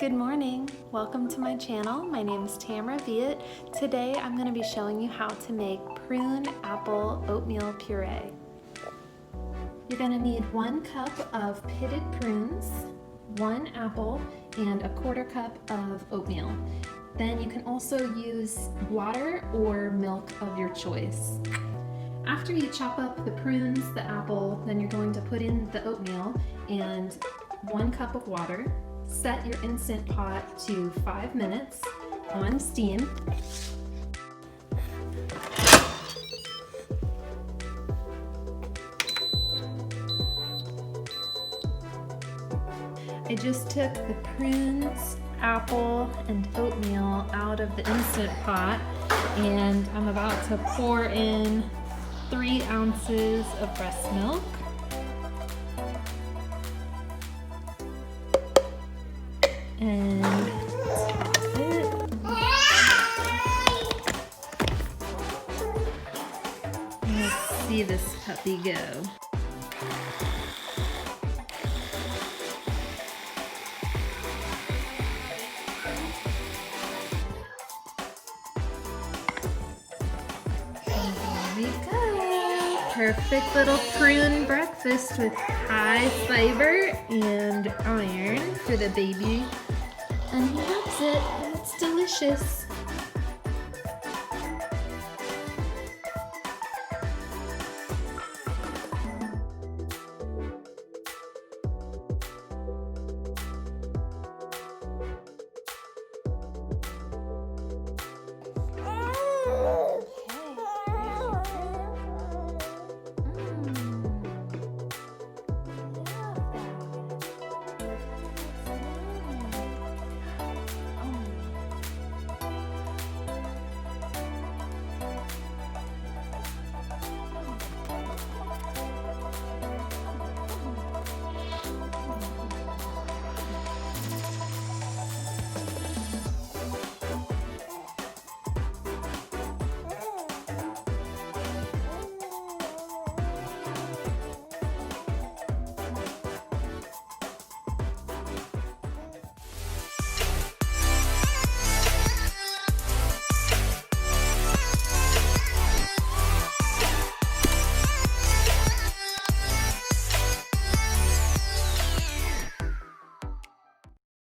Good morning. Welcome to my channel. My name is Tamara Veit. Today I'm going to be showing you how to make Prune Apple Oatmeal Puree. You're going to need 1 cup of pitted prunes, 1 apple, and a 1/4 cup of oatmeal. Then you can also use water or milk of your choice. After you chop up the prunes, the apple, then you're going to put in the oatmeal and 1 cup of water. Set your Instant Pot to 5 minutes on steam. I just took the prunes, apple, and oatmeal out of the Instant Pot, and I'm about to pour in 3 ounces of breast milk. And that's it. Let's see this puppy go. And there we go. Perfect little prune breakfast with high fiber and iron for the baby. And he loves it. It's delicious.